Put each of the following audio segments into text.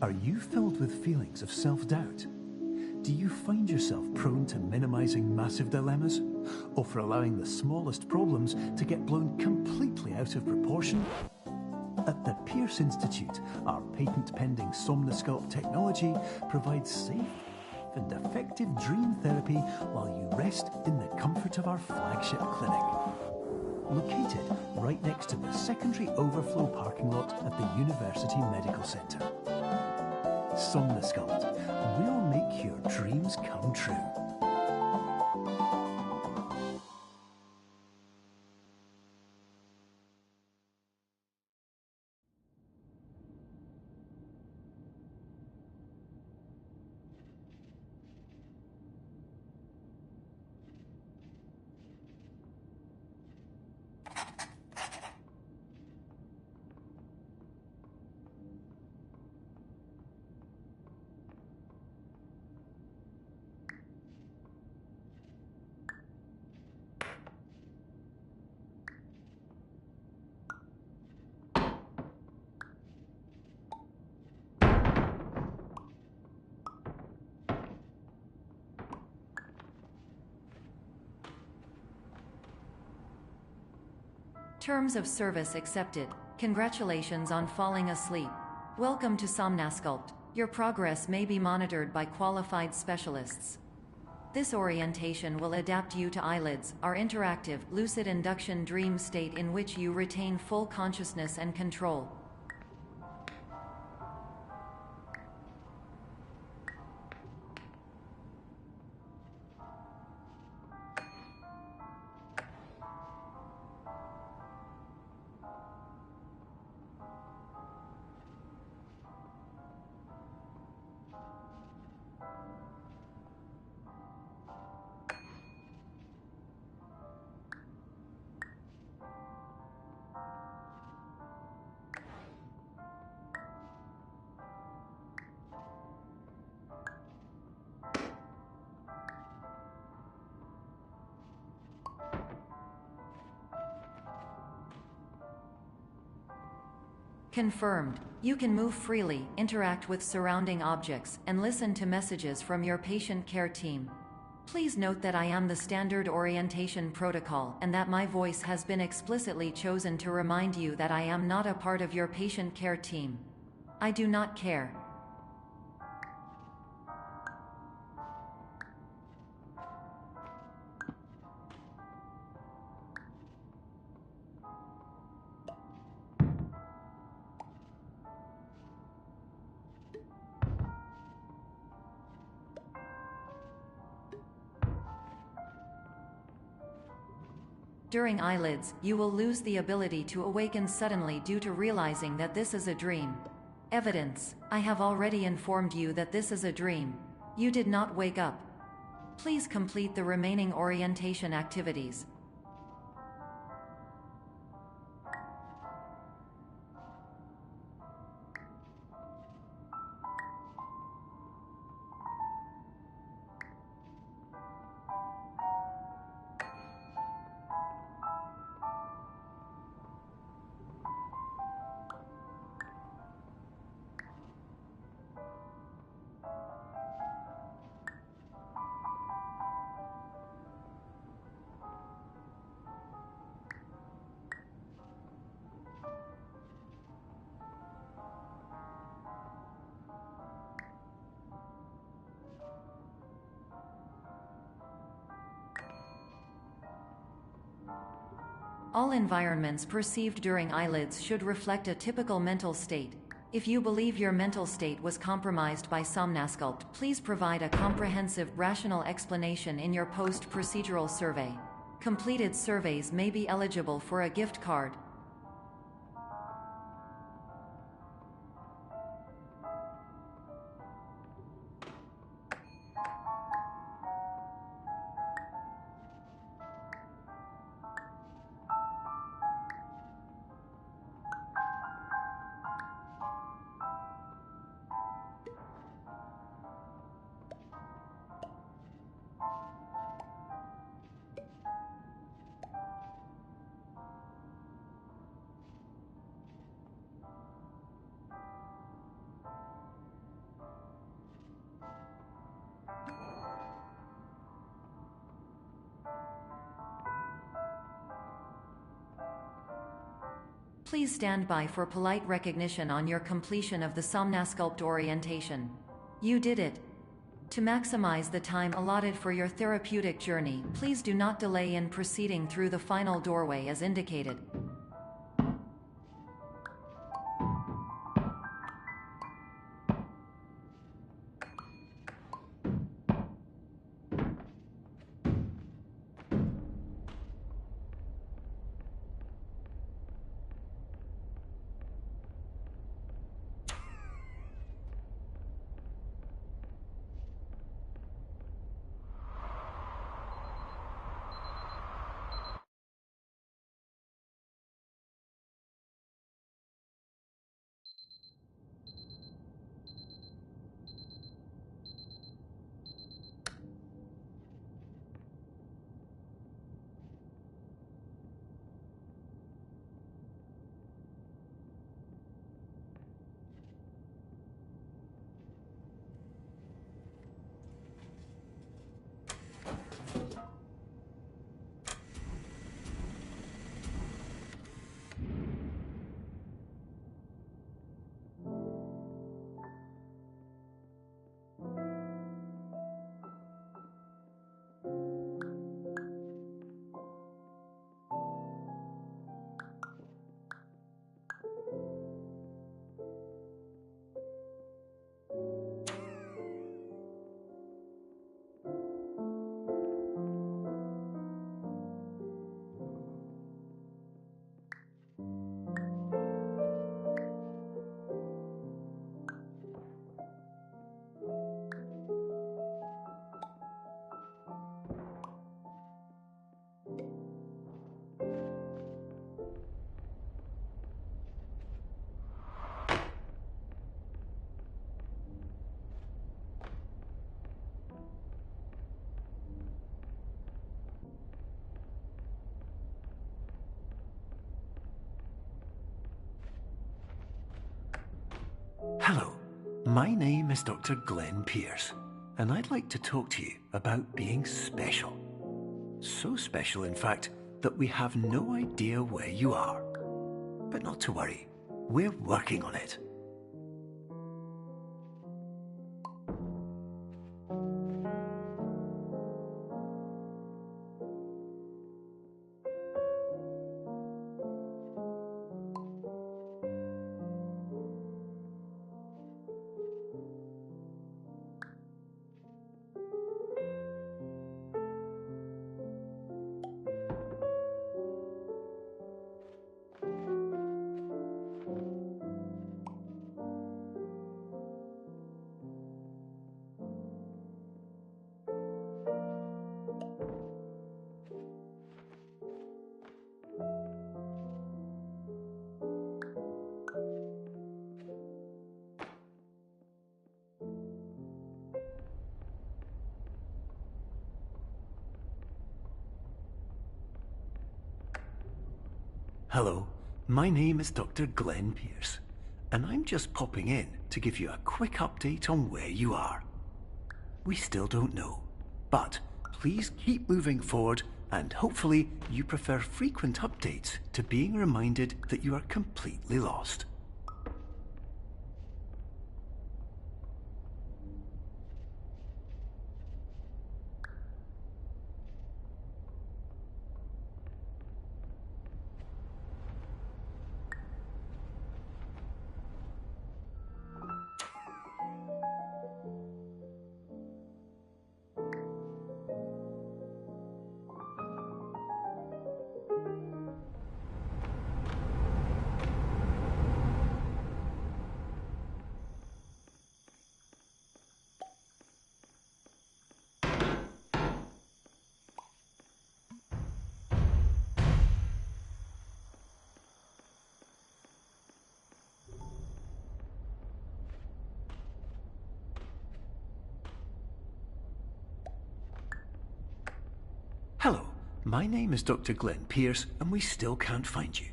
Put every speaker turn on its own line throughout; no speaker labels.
Are you filled with feelings of self-doubt? Do you find yourself prone to minimizing massive dilemmas? Or for allowing the smallest problems to get blown completely out of proportion? At the Pierce Institute, our patent-pending Somnosculpt technology provides safe and effective dream therapy while you rest in the comfort of our flagship clinic. Located right next to the secondary overflow parking lot at the University Medical Centre. Somnosculpt, we'll make your dreams come true.
Terms of service accepted. Congratulations on falling asleep. Welcome to Somnosculpt. Your progress may be monitored by qualified specialists. This orientation will adapt you to eyelids, our interactive, lucid induction dream state in which you retain full consciousness and control. Confirmed. You can move freely, interact with surrounding objects, and listen to messages from your patient care team. Please note that I am the standard orientation protocol and that my voice has been explicitly chosen to remind you that I am not a part of your patient care team. I do not care. During eyelids, you will lose the ability to awaken suddenly due to realizing that this is a dream. Evidence: I have already informed you that this is a dream. You did not wake up. Please complete the remaining orientation activities. All environments perceived during eyelids should reflect a typical mental state. If you believe your mental state was compromised by Somnosculpt, please provide a comprehensive, rational explanation in your post-procedural survey. Completed surveys may be eligible for a gift card. Please stand by for polite recognition on your completion of the Somnasculpt orientation. You did it. To maximize the time allotted for your therapeutic journey, please do not delay in proceeding through the final doorway as indicated.
Hello, my name is Dr. Glenn Pierce, and I'd like to talk to you about being special. So special, in fact, that we have no idea where you are. But not to worry, we're working on it. Hello, my name is Dr. Glenn Pierce, and I'm just popping in to give you a quick update on where you are. We still don't know, but please keep moving forward, and hopefully you prefer frequent updates to being reminded that you are completely lost. Hello, my name is Dr. Glenn Pierce, and we still can't find you.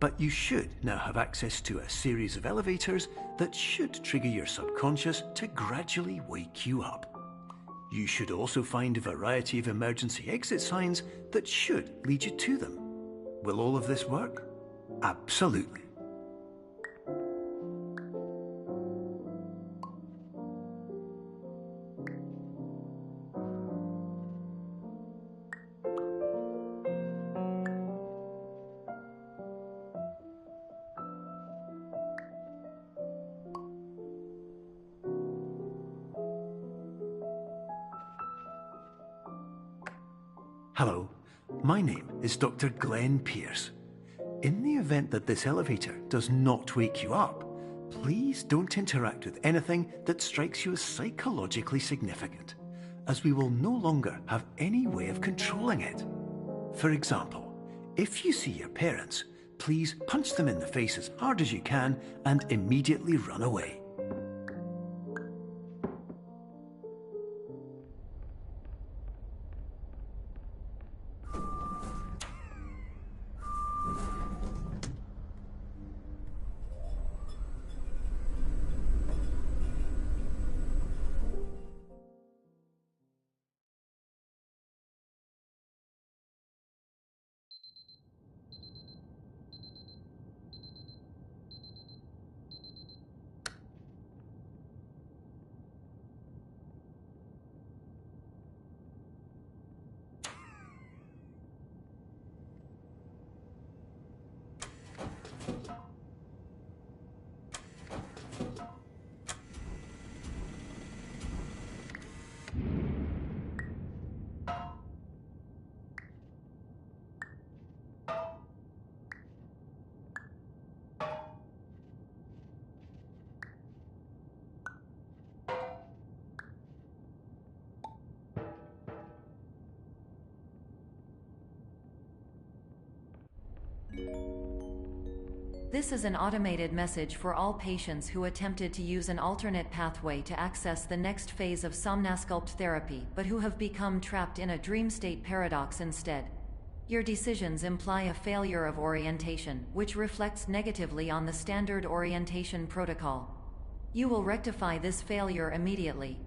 But you should now have access to a series of elevators that should trigger your subconscious to gradually wake you up. You should also find a variety of emergency exit signs that should lead you to them. Will all of this work? Absolutely. Hello, my name is Dr. Glenn Pierce. In the event that this elevator does not wake you up, please don't interact with anything that strikes you as psychologically significant, as we will no longer have any way of controlling it. For example, if you see your parents, please punch them in the face as hard as you can and immediately run away.
This is an automated message for all patients who attempted to use an alternate pathway to access the next phase of Somnasculpt therapy but who have become trapped in a dream state paradox instead. Your decisions imply a failure of orientation, which reflects negatively on the standard orientation protocol. You will rectify this failure immediately.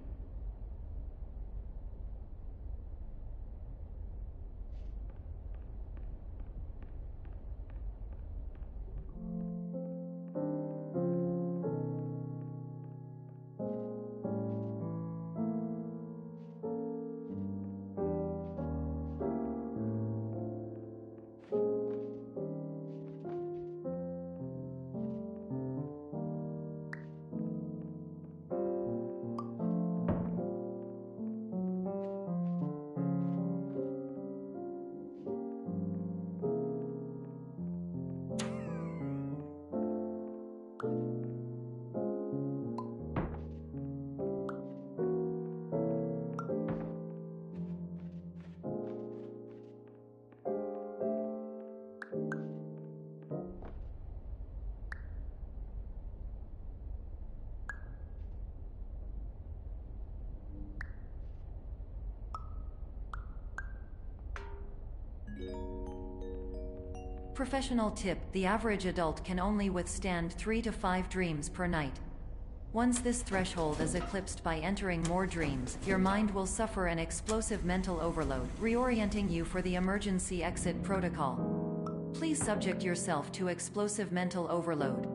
Professional tip: the average adult can only withstand 3 to 5 dreams per night. Once this threshold is eclipsed by entering more dreams, your mind will suffer an explosive mental overload, reorienting you for the emergency exit protocol. Please subject yourself to explosive mental overload.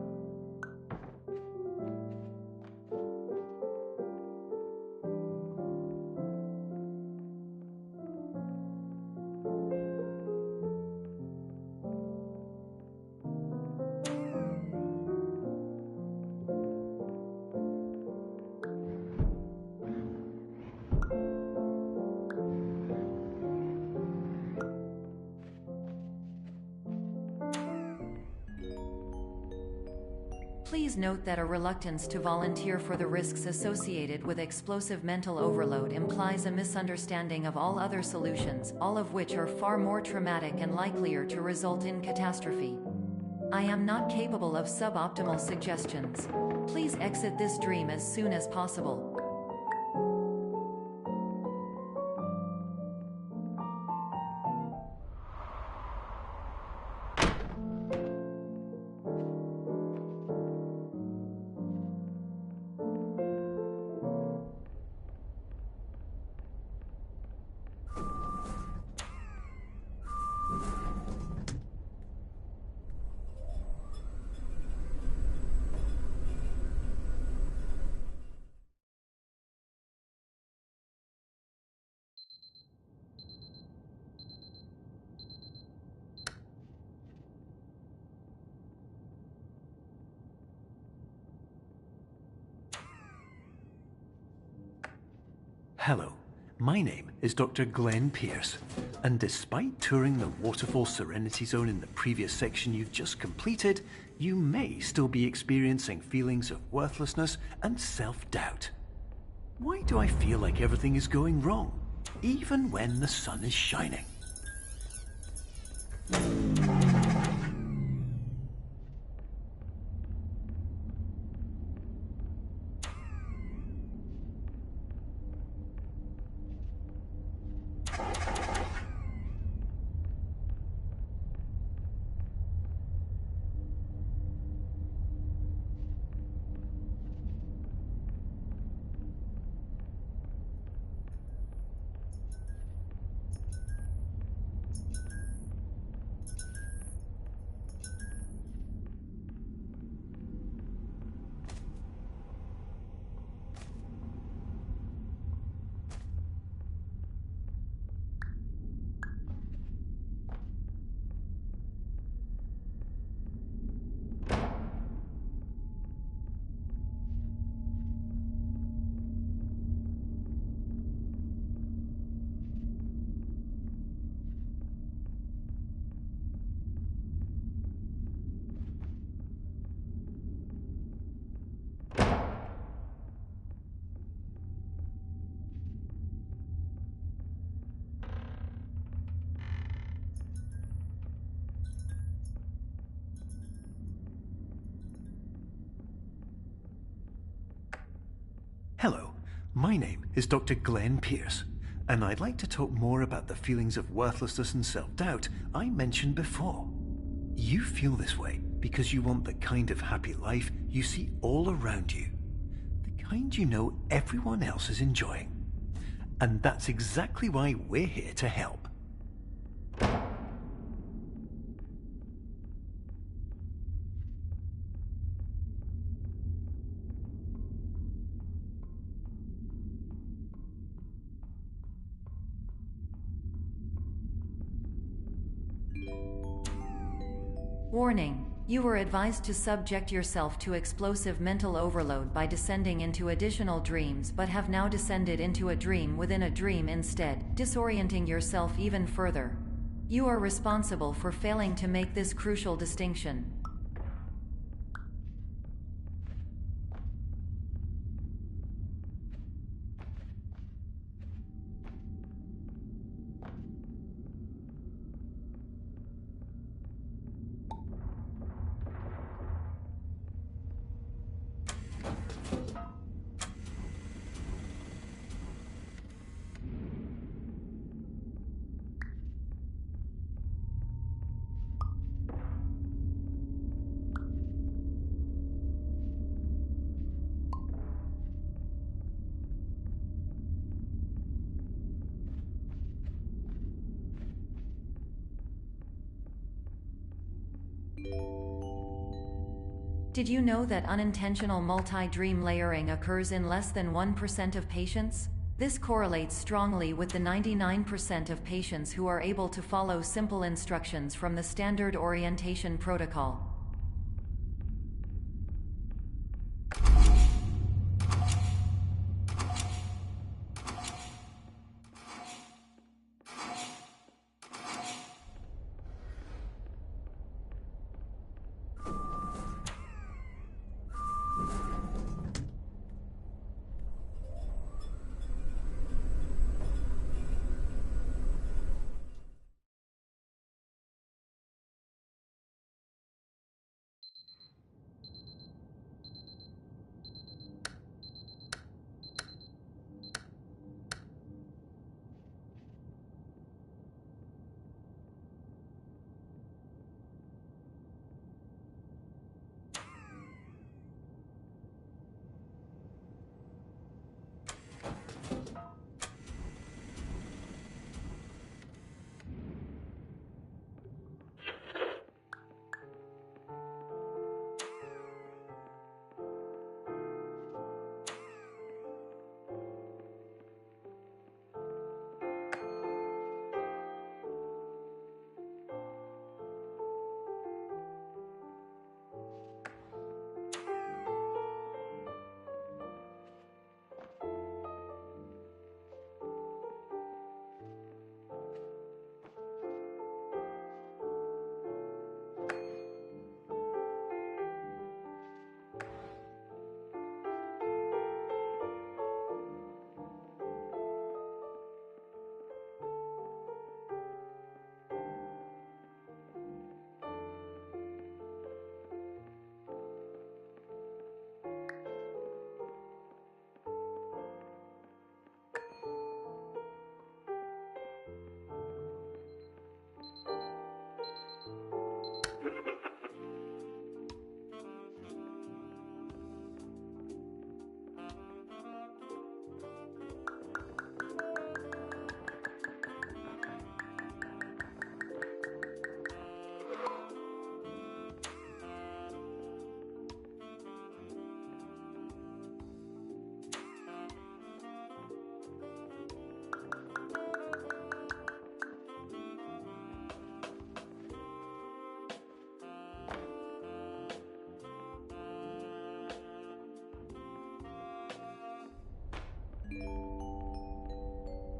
Please note that a reluctance to volunteer for the risks associated with explosive mental overload implies a misunderstanding of all other solutions, all of which are far more traumatic and likelier to result in catastrophe. I am not capable of suboptimal suggestions. Please exit this dream as soon as possible.
Hello, my name is Dr. Glenn Pierce, and despite touring the Waterfall Serenity Zone in the previous section you've just completed, you may still be experiencing feelings of worthlessness and self-doubt. Why do I feel like everything is going wrong, even when the sun is shining? Hello, my name is Dr. Glenn Pierce, and I'd like to talk more about the feelings of worthlessness and self-doubt I mentioned before. You feel this way because you want the kind of happy life you see all around you, the kind you know everyone else is enjoying. And that's exactly why we're here to help.
Warning. You were advised to subject yourself to explosive mental overload by descending into additional dreams, but have now descended into a dream within a dream instead, disorienting yourself even further. You are responsible for failing to make this crucial distinction. Did you know that unintentional multi-dream layering occurs in less than 1% of patients? This correlates strongly with the 99% of patients who are able to follow simple instructions from the standard orientation protocol.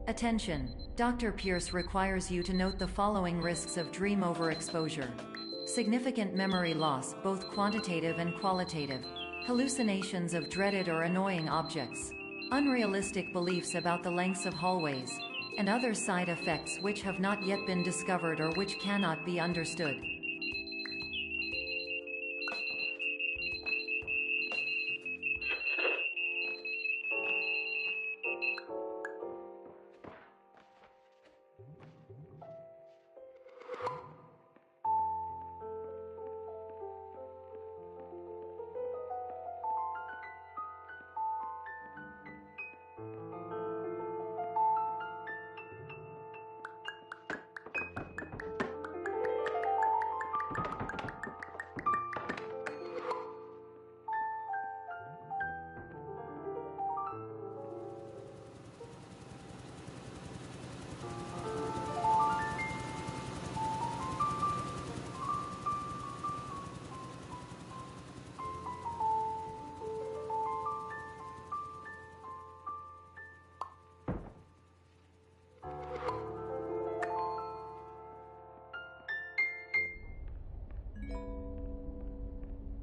Attention! Dr. Pierce requires you to note the following risks of dream overexposure. Significant memory loss, both quantitative and qualitative. Hallucinations of dreaded or annoying objects. Unrealistic beliefs about the lengths of hallways. And other side effects which have not yet been discovered or which cannot be understood.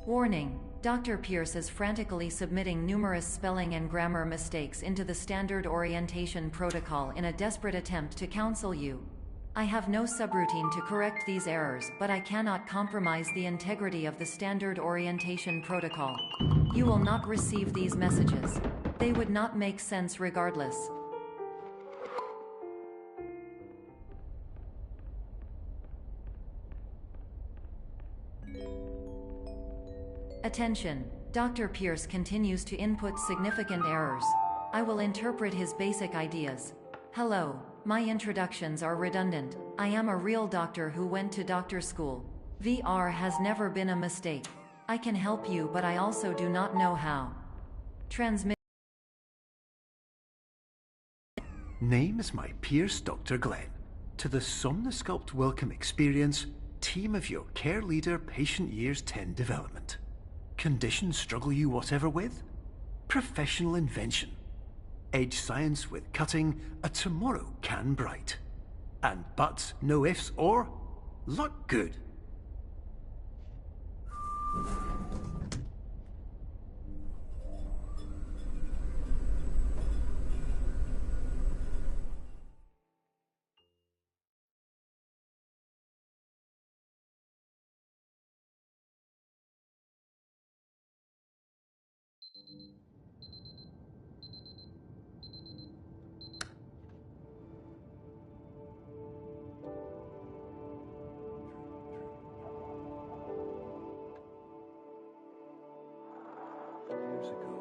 Warning: Dr. Pierce is frantically submitting numerous spelling and grammar mistakes into the standard orientation protocol in a desperate attempt to counsel you. I have no subroutine to correct these errors, but I cannot compromise the integrity of the standard orientation protocol. You will not receive these messages. They would not make sense regardless. Attention! Dr. Pierce continues to input significant errors. I will interpret his basic ideas. Hello, my introductions are redundant. I am a real doctor who went to doctor school. VR has never been a mistake. I can help you, but I also do not know how. Transmit.
Name is my Pierce Dr. Glenn. To the Somnosculpt Welcome Experience, team of your care leader patient years 10 development. Conditions struggle you whatever with? Professional invention. Edge science with cutting, a tomorrow can bright. And buts, no ifs or? Luck good. Years ago,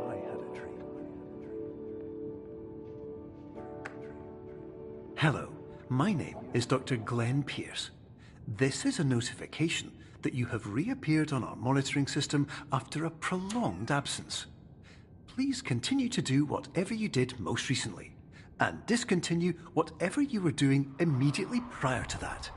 I had a dream. Hello, my name is Dr. Glenn Pierce. This is a notification that you have reappeared on our monitoring system after a prolonged absence. Please continue to do whatever you did most recently, and discontinue whatever you were doing immediately prior to that.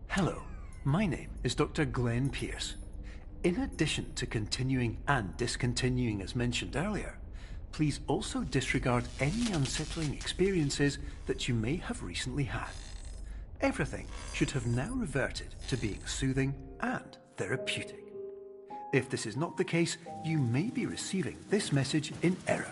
Hello, my name is Dr. Glenn Pierce. In addition to continuing and discontinuing as mentioned earlier, please also disregard any unsettling experiences that you may have recently had. Everything should have now reverted to being soothing and therapeutic. If this is not the case, you may be receiving this message in error.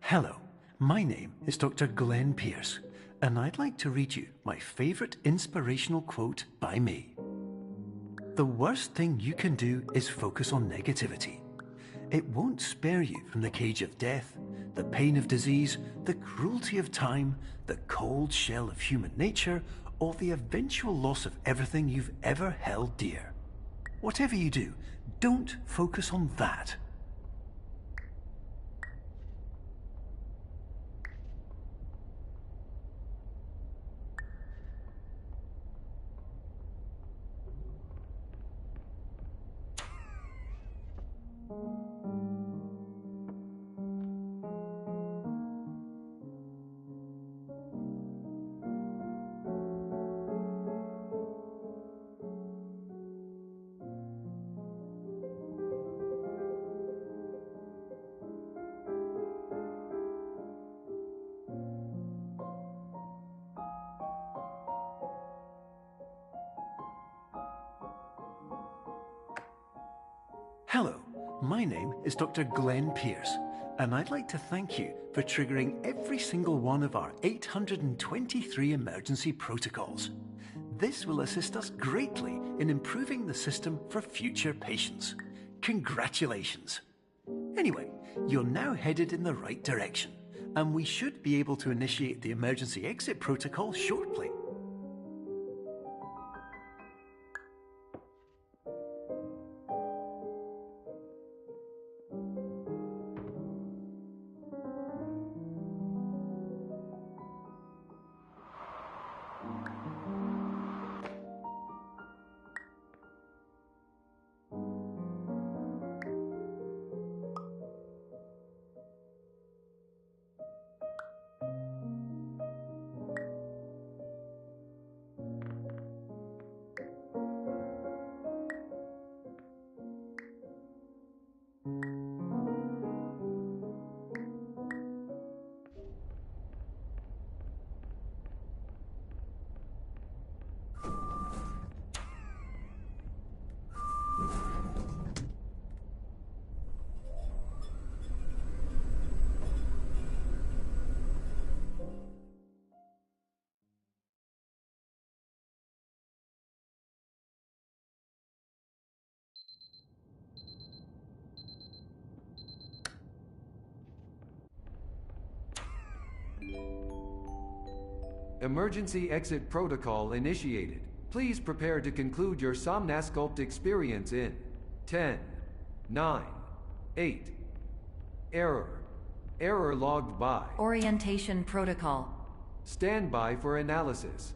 Hello, my name is Dr. Glenn Pierce, and I'd like to read you my favourite inspirational quote by me. The worst thing you can do is focus on negativity. It won't spare you from the cage of death, the pain of disease, the cruelty of time, the cold shell of human nature, or the eventual loss of everything you've ever held dear. Whatever you do, don't focus on that. Hello, my name is Dr. Glenn Pierce, and I'd like to thank you for triggering every single one of our 823 emergency protocols. This will assist us greatly in improving the system for future patients. Congratulations! Anyway, you're now headed in the right direction, and we should be able to initiate the emergency exit protocol shortly.
Emergency exit protocol initiated. Please prepare to conclude your Somnasculpt experience in 10, 9, 8. Error. Error logged by.
Orientation protocol.
Stand by for analysis.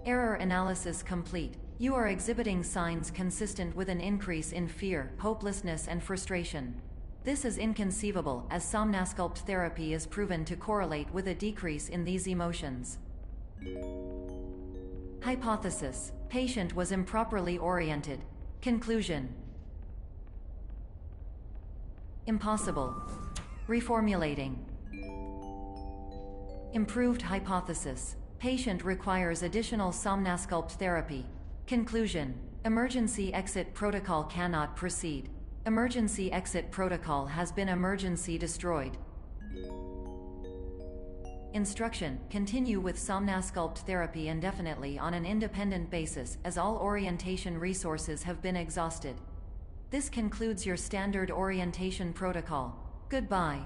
Error analysis complete. You are exhibiting signs consistent with an increase in fear, hopelessness, and frustration. This is inconceivable, as Somnasculpt therapy is proven to correlate with a decrease in these emotions. Hypothesis: patient was improperly oriented. Conclusion: impossible. Reformulating. Improved hypothesis: patient requires additional Somnasculpt therapy. Conclusion: emergency exit protocol cannot proceed. Emergency exit protocol has been emergency destroyed. Instruction: continue with Somnasculpt therapy indefinitely on an independent basis, as all orientation resources have been exhausted. This concludes your standard orientation protocol. Goodbye.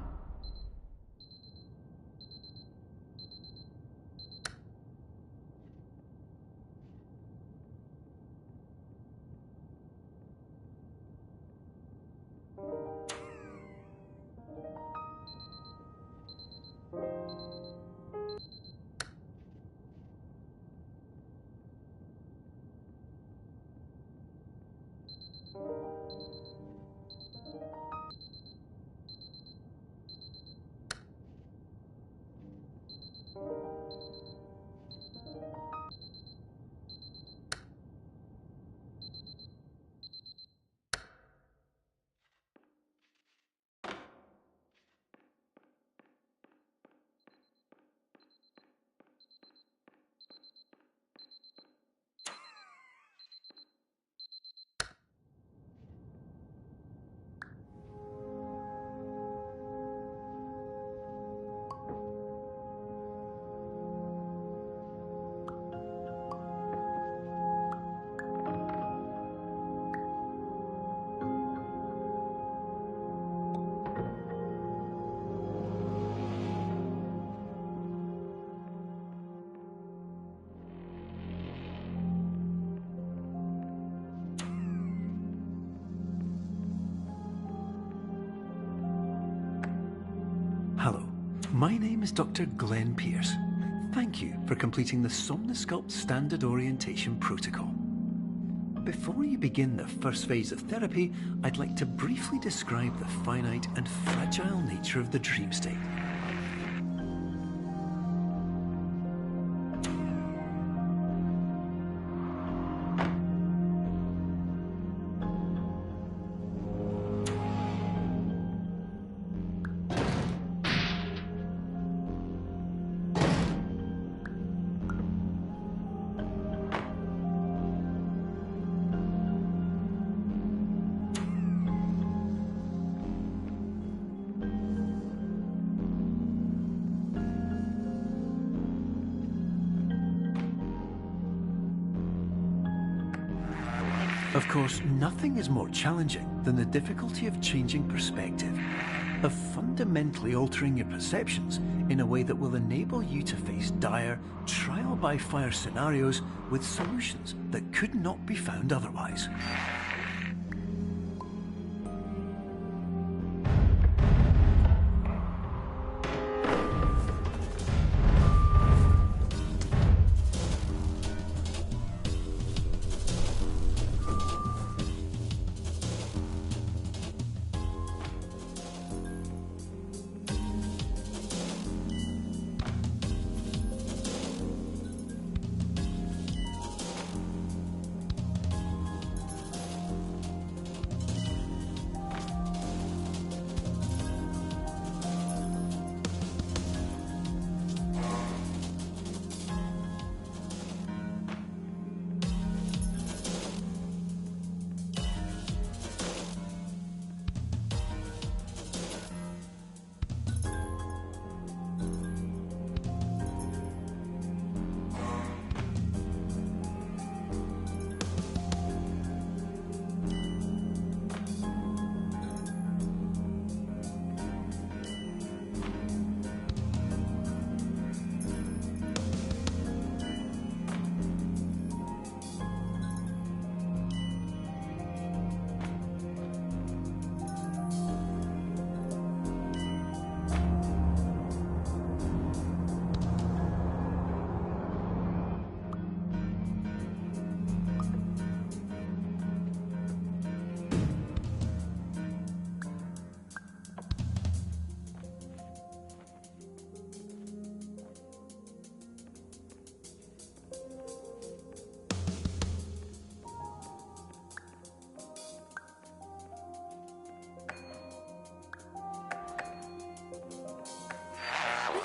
Hello, my name is Dr. Glenn Pierce. Thank you for completing the Somnosculpt Standard Orientation Protocol. Before you begin the first phase of therapy, I'd like to briefly describe the finite and fragile nature of the dream state. Of course, nothing is more challenging than the difficulty of changing perspective, of fundamentally altering your perceptions in a way that will enable you to face dire, trial-by-fire scenarios with solutions that could not be found otherwise.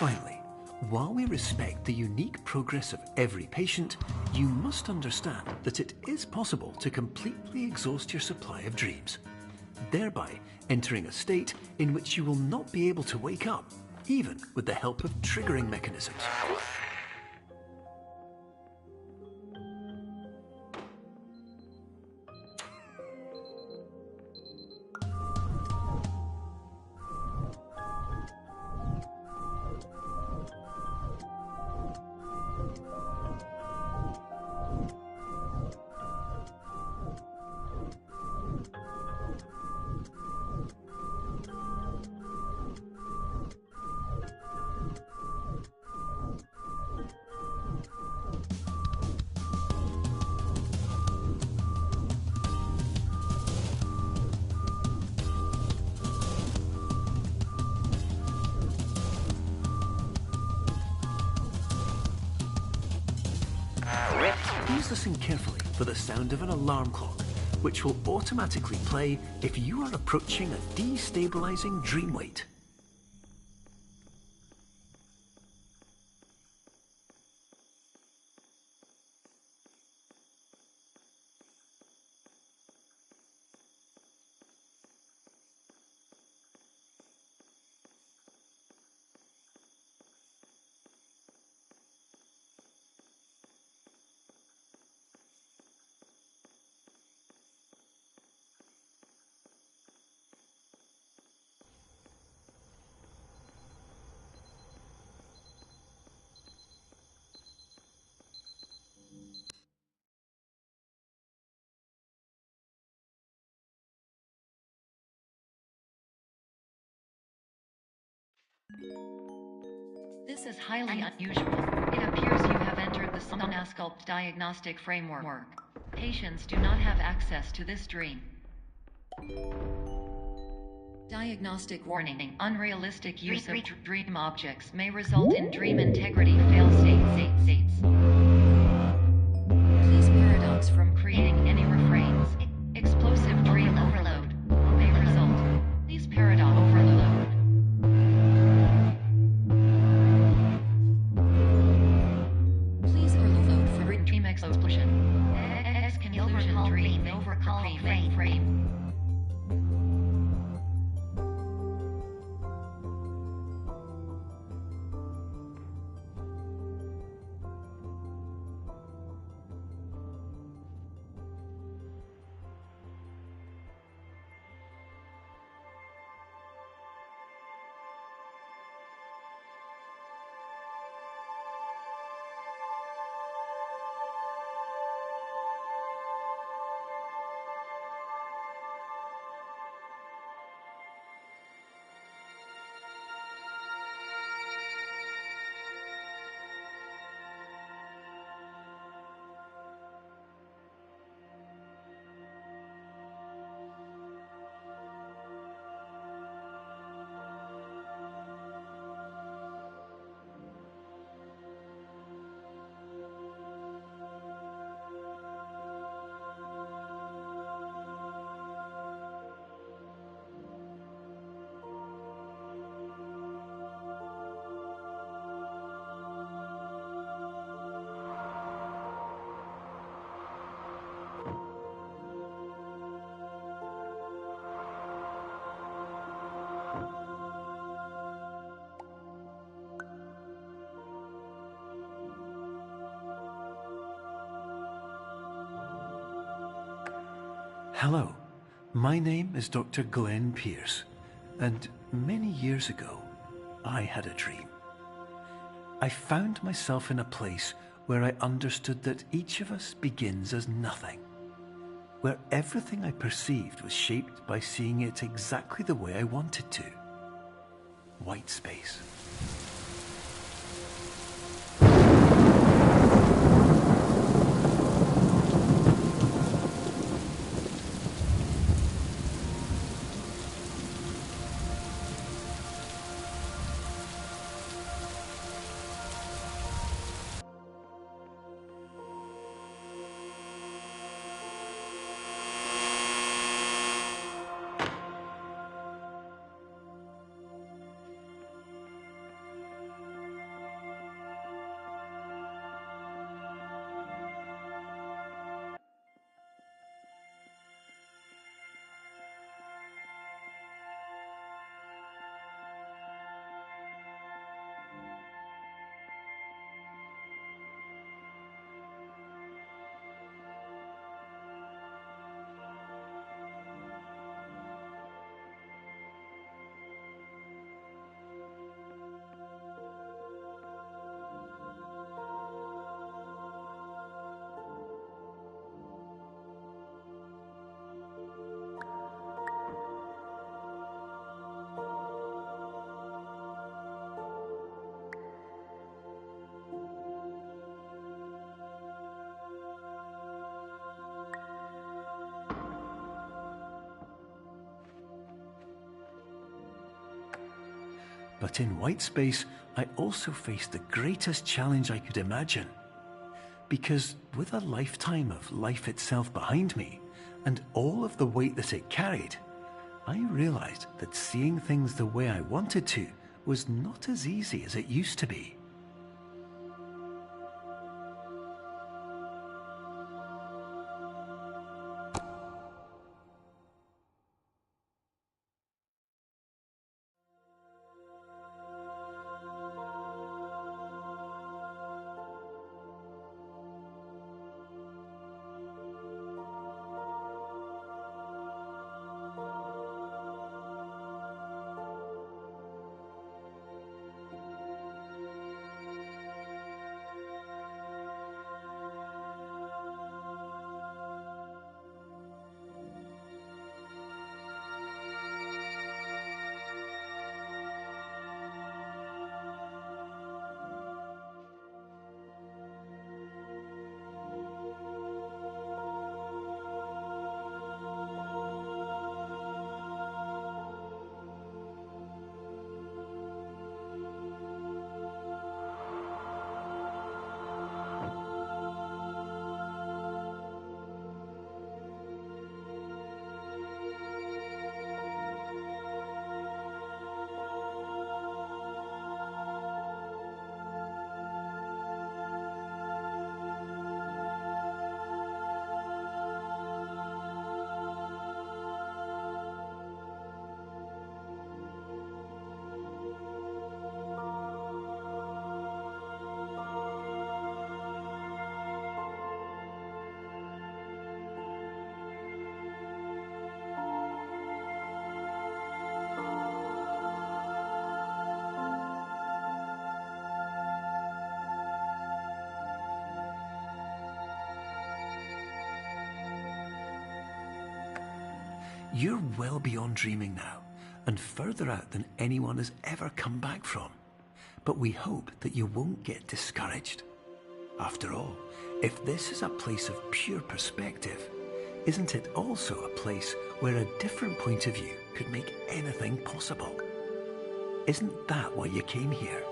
Finally, while we respect the unique progress of every patient, you must understand that it is possible to completely exhaust your supply of dreams, thereby entering a state in which you will not be able to wake up, even with the help of triggering mechanisms. Please listen carefully for the sound of an alarm clock, which will automatically play if you are approaching a destabilizing dream weight.
This is highly unusual. It appears you have entered the Somnasculpt diagnostic framework. Patients do not have access to this dream. Diagnostic warning. Unrealistic use of dream objects may result in dream integrity fail-states. Please paradox from creating any refrains. Explosive dream overload may result. Please paradox overload. Please overload for dream explosion. Conclusion dream overcall frame.
Hello, my name is Dr. Glenn Pierce, and many years ago, I had a dream. I found myself in a place where I understood that each of us begins as nothing, where everything I perceived was shaped by seeing it exactly the way I wanted to. White space. But in white space, I also faced the greatest challenge I could imagine. Because with a lifetime of life itself behind me, and all of the weight that it carried, I realized that seeing things the way I wanted to was not as easy as it used to be. You're well beyond dreaming now, and further out than anyone has ever come back from. But we hope that you won't get discouraged. After all, if this is a place of pure perspective, isn't it also a place where a different point of view could make anything possible? Isn't that why you came here?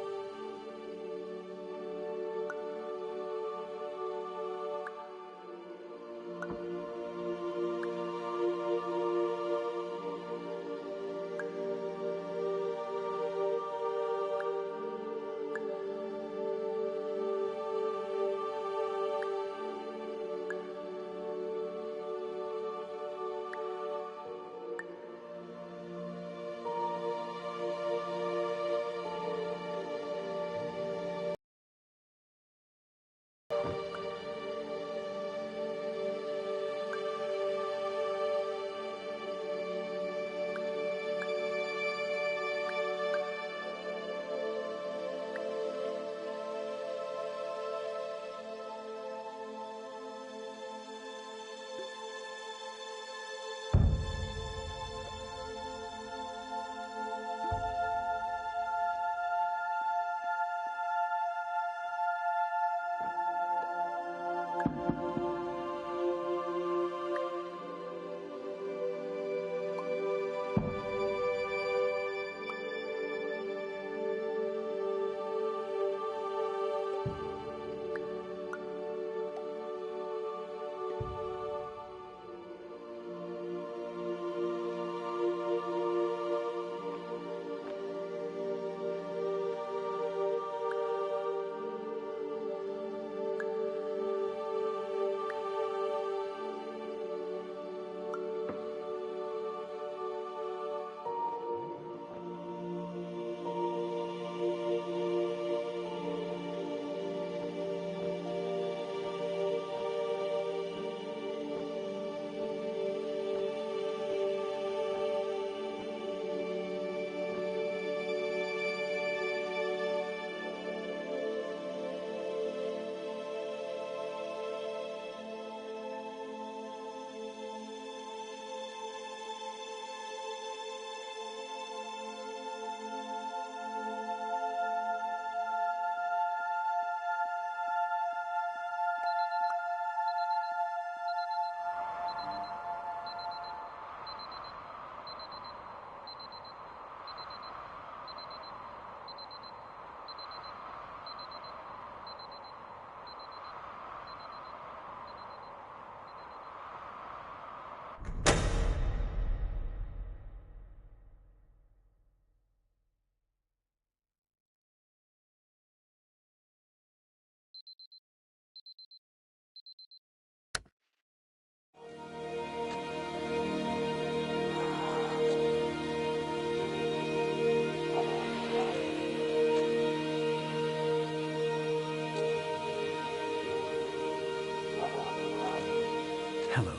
Hello,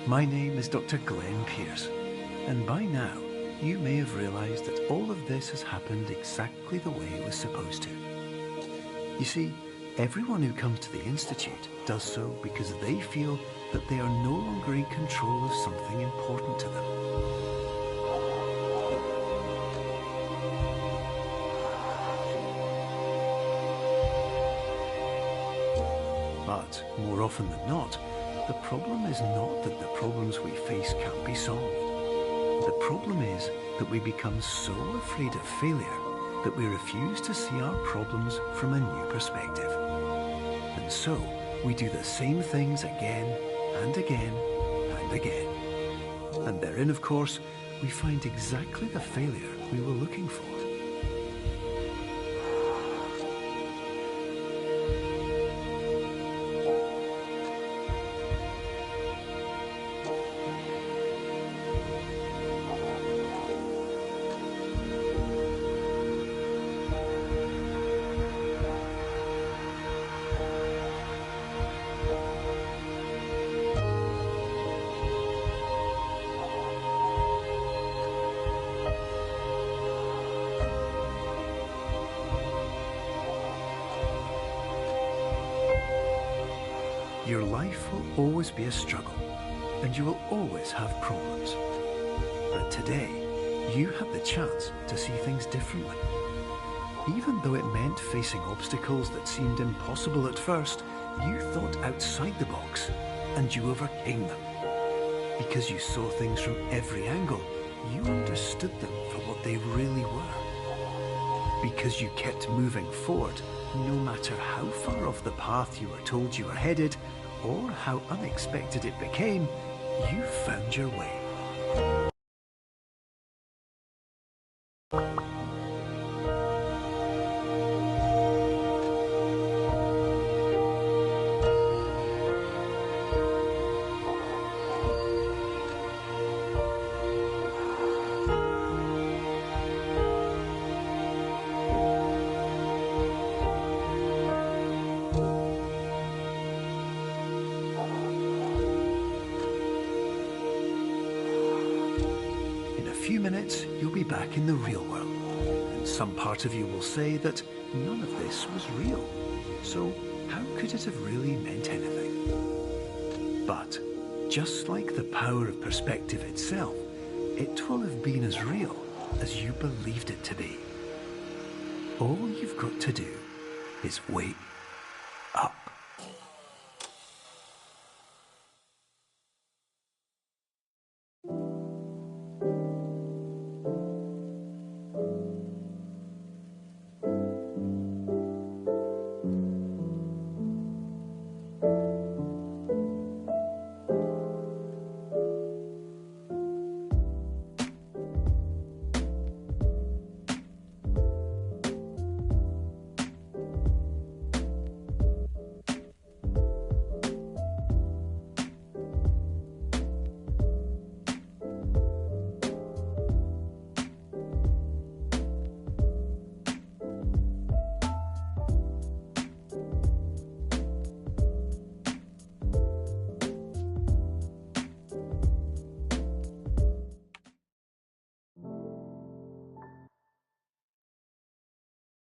my name is Dr. Glenn Pierce, and by now you may have realised that all of this has happened exactly the way it was supposed to. You see, everyone who comes to the Institute does so because they feel that they are no longer in control of something important to them. But more often than not, the problem is not that the problems we face can't be solved. The problem is that we become so afraid of failure that we refuse to see our problems from a new perspective. And so, we do the same things again and again and again. And therein, of course, we find exactly the failure we were looking for. Your life will always be a struggle, and you will always have problems. But today, you have the chance to see things differently. Even though it meant facing obstacles that seemed impossible at first, you thought outside the box, and you overcame them. Because you saw things from every angle, you understood them for what they really were. Because you kept moving forward, no matter how far off the path you were told you were headed, or how unexpected it became, you found your way. A few minutes, you'll be back in the real world, and some part of you will say that none of this was real, so how could it have really meant anything? But, just like the power of perspective itself, it will have been as real as you believed it to be. All you've got to do is wait.